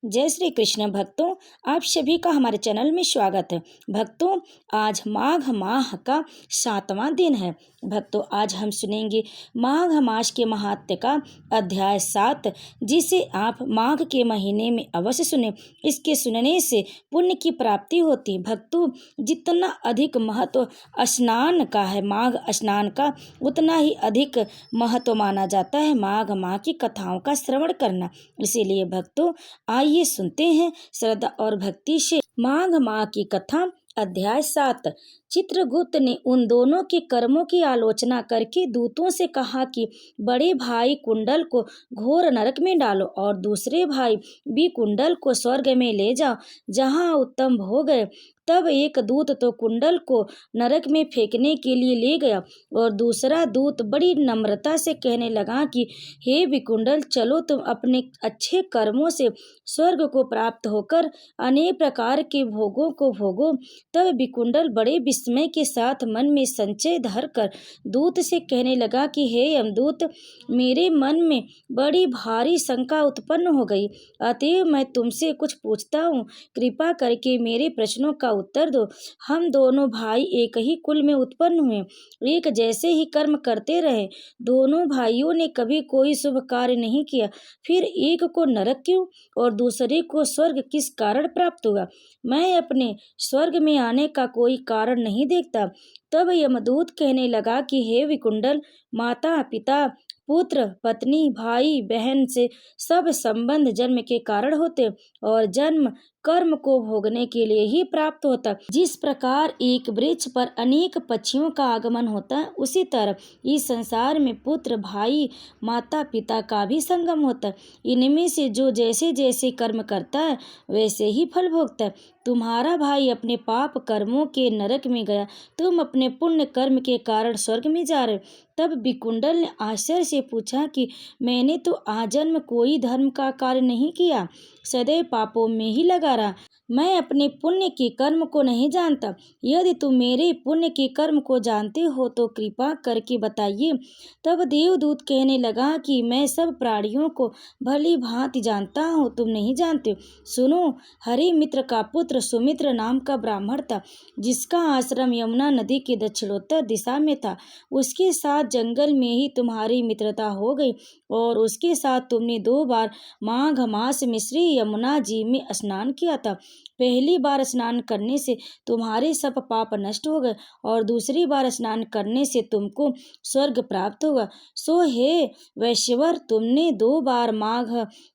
जय श्री कृष्ण भक्तों। आप सभी का हमारे चैनल में स्वागत है। भक्तों, आज माघ माह का 7वां दिन है। भक्तों, आज हम सुनेंगे माघ मास के महात्म्य का अध्याय 7, जिसे आप माघ के महीने में अवश्य सुने। इसके सुनने से पुण्य की प्राप्ति होती। भक्तों, जितना अधिक महत्व स्नान का है, माघ स्नान का, उतना ही अधिक महत्व माना जाता है माघ माह की कथाओं का श्रवण करना। इसीलिए भक्तों, आइए सुनते हैं श्रद्धा और भक्ति से माघ माह की कथा। अध्याय 7। चित्रगुप्त ने उन दोनों के कर्मों की आलोचना करके दूतों से कहा कि बड़े भाई कुंडल को घोर नरक में डालो और दूसरे भाई भी कुंडल को स्वर्ग में ले जाओ, जहाँ उत्तम भोग है। तब एक दूत तो कुंडल को नरक में फेंकने के लिए ले गया और दूसरा दूत बड़ी नम्रता से कहने लगा कि हे विकुंडल, चलो तुम अपने अच्छे कर्मों से स्वर्ग को प्राप्त होकर अनेक प्रकार के भोगों को भोगो। तब विकुंडल बड़े विस्मय के साथ मन में संचय धर कर दूत से कहने लगा कि हे यमदूत, मेरे मन में बड़ी भारी शंका उत्पन्न हो गई, अतएव मैं तुमसे कुछ पूछता हूँ। कृपा करके मेरे प्रश्नों का उत्तर दो। हम दोनों भाई एक ही कुल में उत्पन्न हुए, एक जैसे ही कर्म करते रहे। दोनों भाइयों ने कभी कोई शुभ कार्य नहीं किया, फिर एक को नरक क्यों और दूसरे को स्वर्ग किस कारण प्राप्त हुआ? मैं अपने स्वर्ग में आने का कोई कारण नहीं देखता। तब यमदूत कहने लगा कि हे विकुंडल, माता पिता, पुत्र पत्नी, भाई बहन से सब संबंध जन्म के कारण होते और जन्म कर्म को भोगने के लिए ही प्राप्त होता। जिस प्रकार एक वृक्ष पर अनेक पक्षियों का आगमन होता है, उसी तरह इस संसार में पुत्र, भाई, माता पिता का भी संगम होता है। इनमें से जो जैसे जैसे कर्म करता है, वैसे ही फल भोगता है। तुम्हारा भाई अपने पाप कर्मों के नरक में गया, तुम अपने पुण्य कर्म के कारण स्वर्ग में जा रहे हो। तब विकुंडल ने आश्चर्य से पूछा कि मैंने तो आजन्म कोई धर्म का कार्य नहीं किया, सदैव पापों में ही लगा रहा। मैं अपने पुण्य के कर्म को नहीं जानता। यदि तुम मेरे पुण्य के कर्म को जानते हो तो कृपा करके बताइए। तब देवदूत कहने लगा कि मैं सब प्राणियों को भली भांति जानता हूँ, तुम नहीं जानते। सुनो, हरि मित्र का पुत्र सुमित्र नाम का ब्राह्मण था, जिसका आश्रम यमुना नदी के दक्षिणोत्तर दिशा में था। उसके साथ जंगल में ही तुम्हारी मित्रता हो गई और उसके साथ तुमने 2 बार माघ मास में श्री यमुना जी में स्नान किया था। पहली बार स्नान करने से तुम्हारे सब पाप नष्ट हो गए और दूसरी बार स्नान करने से तुमको स्वर्ग प्राप्त होगा। सो हे वैश्यवर, तुमने 2 बार माघ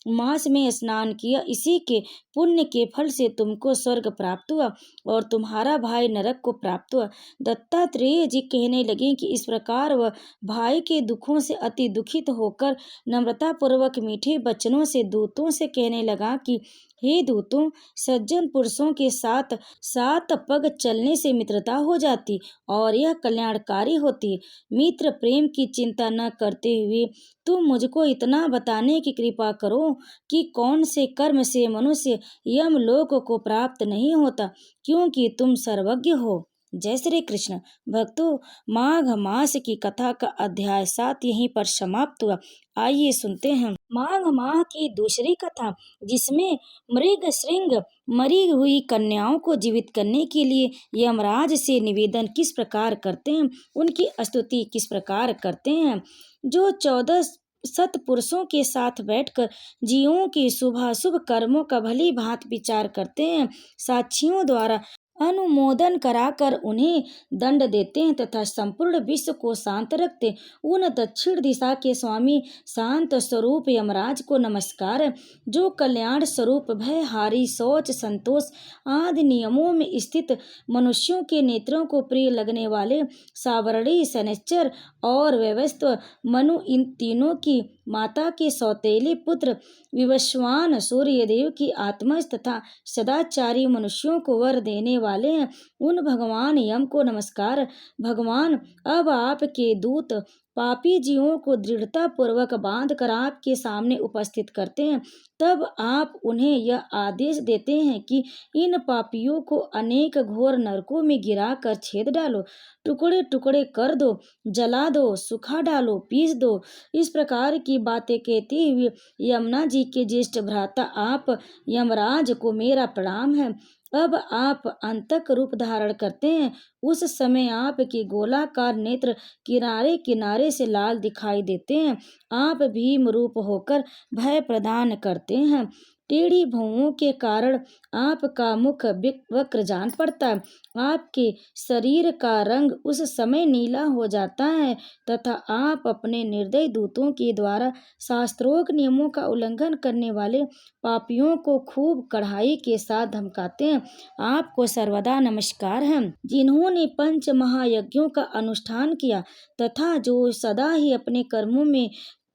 मास में स्नान किया, इसी के पुण्य के फल से तुमको स्वर्ग प्राप्त हुआ और तुम्हारा भाई नरक को प्राप्त हुआ। दत्तात्रेय जी कहने लगे कि इस प्रकार वह भाई के दुखों से अति दुखित होकर नम्रता पूर्वक मीठे वचनों से दूतों से कहने लगा कि हे दूतों, सज्जन पुरुषों के साथ 7 पग चलने से मित्रता हो जाती और यह कल्याणकारी होती। मित्र प्रेम की चिंता न करते हुए तुम मुझको इतना बताने की कृपा करो कि कौन से कर्म से मनुष्य यमलोक को प्राप्त नहीं होता, क्योंकि तुम सर्वज्ञ हो। जय श्री कृष्ण। भक्तों, माघ मास की कथा का अध्याय 7 यहीं पर समाप्त हुआ। आइए सुनते हैं माघ माह की दूसरी कथा, जिसमें मृग श्रृंग मरी हुई कन्याओं को जीवित करने के लिए यमराज से निवेदन किस प्रकार करते हैं, उनकी स्तुति किस प्रकार करते हैं। जो 14 सत्पुरुषों के साथ बैठकर जीवों के शुभाशुभ कर्मों का भली भांति विचार करते हैं, साक्षियों द्वारा अनुमोदन कराकर उन्हें दंड देते हैं तथा संपूर्ण विश्व को शांत रखते, उन दक्षिण दिशा के स्वामी शांत स्वरूप यमराज को नमस्कार है। जो कल्याण स्वरूप भय हारी शौच संतोष आदि नियमों में स्थित मनुष्यों के नेत्रों को प्रिय लगने वाले सावर्णी शनैश्चर और व्यवस्थ मनु, इन तीनों की माता के सौतेले पुत्र विवस्वान सूर्यदेव की आत्मज तथा सदाचारी मनुष्यों को वर देने वाले हैं, उन भगवान यम को नमस्कार। भगवान, अब आपके दूत पापी जीवों को दृढ़ता पूर्वक बांध कर आपके सामने उपस्थित करते हैं, तब आप उन्हें यह आदेश देते हैं कि इन पापियों को अनेक घोर नरकों में गिराकर छेद डालो, टुकड़े टुकड़े कर दो, जला दो, सुखा डालो, पीस दो। इस प्रकार की बातें कहते हुए यमुना जी के ज्येष्ठ भ्राता आप यमराज को मेरा प्रणाम है। अब आप अंतक रूप धारण करते हैं। उस समय आपके गोलाकार नेत्र किनारे किनारे से लाल दिखाई देते हैं। आप भीम रूप होकर भय प्रदान करते हैं। टेढ़ी भौहों के कारण आपका मुख वक्र जान पड़ता है। आपके शरीर का रंग उस समय नीला हो जाता है तथा आप अपने निर्दयी दूतों के द्वारा शास्त्रोक्त नियमों का उल्लंघन करने वाले पापियों को खूब कड़ाई के साथ धमकाते हैं। आपको सर्वदा नमस्कार है। जिन्होंने पंच महायज्ञों का अनुष्ठान किया तथा जो सदा ही अपने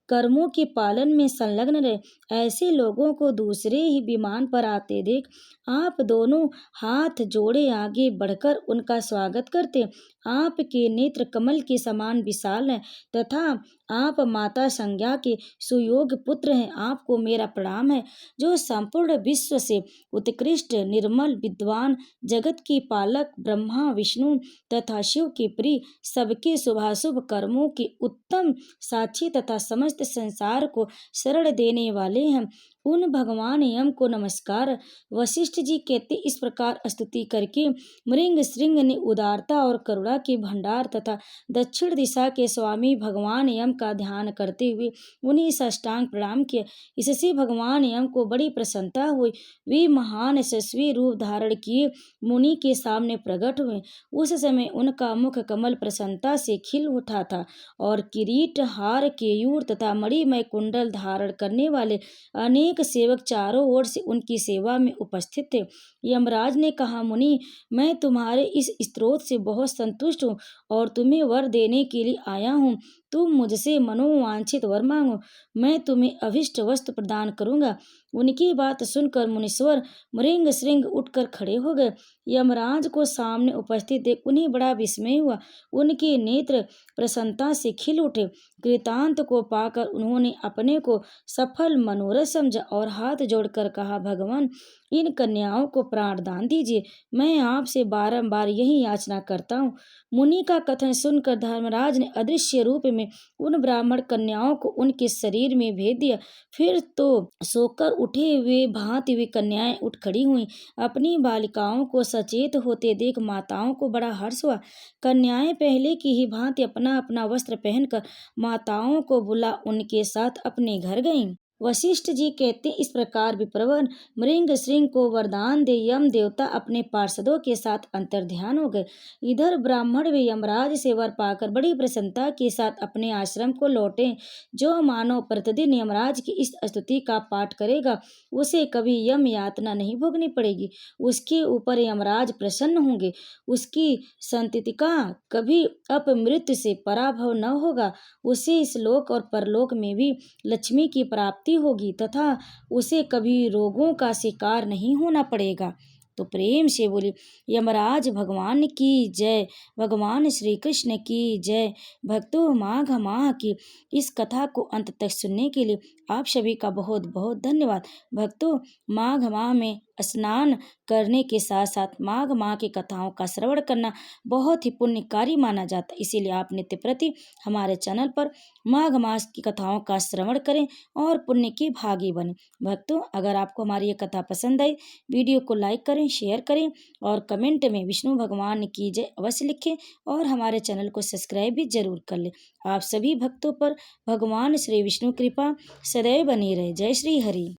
कर्मों के पालन में संलग्न रहे, ऐसे लोगों को दूसरे ही विमान पर आते देख आप दोनों हाथ जोड़े आगे बढ़कर उनका स्वागत करते। आपके नेत्र कमल के समान विशाल हैं तथा आप माता संज्ञा के सुयोग्य पुत्र हैं। आपको मेरा प्रणाम है, जो संपूर्ण विश्व से उत्कृष्ट निर्मल विद्वान, जगत के पालक, ब्रह्मा विष्णु तथा शिव के प्रिय, सबके शुभाशुभ कर्मों के उत्तम साक्षी तथा समस्त संसार को शरण देने वाले हैं। उन भगवान यम को नमस्कार। वशिष्ठ जी कहते, इस प्रकार स्तुति करके मृंग श्रृंग ने उदारता और करुणा के भंडार तथा दक्षिण दिशा के स्वामी भगवान यम का ध्यान करते हुए उन्हें साष्टांग प्रणाम किया। इससे भगवान यम को बड़ी प्रसन्नता हुई। वे महान यशस्वी रूप धारण किए मुनि के सामने प्रकट हुए। उस समय उनका मुख कमल प्रसन्नता से खिल उठा था और किरीट, हार, केयूर तथा मणिमय कुंडल धारण करने वाले अनेक सेवक चारों ओर से उनकी सेवा में उपस्थित थे। यमराज ने कहा, मुनि, मैं तुम्हारे इस स्तोत्र से बहुत संतुष्ट हूँ और तुम्हें वर देने के लिए आया हूँ। तुम मुझसे मनोवांछित वर मांगो, मैं तुम्हें अभिष्ट वस्तु प्रदान करूंगा। उनकी बात सुनकर मुनीश्वर मृंग श्रृंग उठकर खड़े हो गए। यमराज को सामने उपस्थित देख उन्हें बड़ा विस्मय हुआ। उनके नेत्र प्रसन्नता से खिल उठे। कृतांत को पाकर उन्होंने अपने को सफल मनोरथ समझा और हाथ जोड़कर कहा, भगवान, इन कन्याओं को प्राणदान दीजिए। मैं आपसे बारंबार यही याचना करता हूँ। मुनि का कथन सुनकर धर्मराज ने अदृश्य रूप में उन ब्राह्मण कन्याओं को उनके शरीर में भेज दिया। फिर तो सोकर उठे हुए भांति हुई कन्याएं उठ खड़ी हुई। अपनी बालिकाओं को सचेत होते देख माताओं को बड़ा हर्ष हुआ। कन्याएं पहले की ही भांति अपना अपना वस्त्र पहनकर माताओं को बुला उनके साथ अपने घर गईं। वशिष्ठ जी कहते, इस प्रकार विप्रवर मृंग श्रृंग को वरदान दे यम देवता अपने पार्षदों के साथ अंतर्ध्यान हो गए। इधर ब्राह्मण वे यमराज से वर पाकर बड़ी प्रसन्नता के साथ अपने आश्रम को लौटे। जो मानव प्रतिदिन यमराज की इस स्तुति का पाठ करेगा उसे कभी यम यातना नहीं भोगनी पड़ेगी। उसके ऊपर यमराज प्रसन्न होंगे। उसकी संतति का कभी अपमृत्यु से पराभव न होगा। उसे इस लोक और परलोक में भी लक्ष्मी की प्राप्ति होगी तथा उसे कभी रोगों का शिकार नहीं होना पड़ेगा। तो प्रेम से बोली, यमराज भगवान की जय, भगवान श्री कृष्ण की जय। भक्तों, माघ माह की इस कथा को अंत तक सुनने के लिए आप सभी का बहुत बहुत धन्यवाद। भक्तों, माघ माह में स्नान करने के साथ साथ माघ माह की कथाओं का श्रवण करना बहुत ही पुण्यकारी माना जाता है। इसीलिए आप नित्य प्रति हमारे चैनल पर माघ मास की कथाओं का श्रवण करें और पुण्य के भागी बने। भक्तों, अगर आपको हमारी ये कथा पसंद आई, वीडियो को लाइक करें, शेयर करें और कमेंट में विष्णु भगवान की जय अवश्य लिखें और हमारे चैनल को सब्सक्राइब भी जरूर कर लें। आप सभी भक्तों पर भगवान श्री विष्णु कृपा सदैव बनी रहे। जय श्री हरि।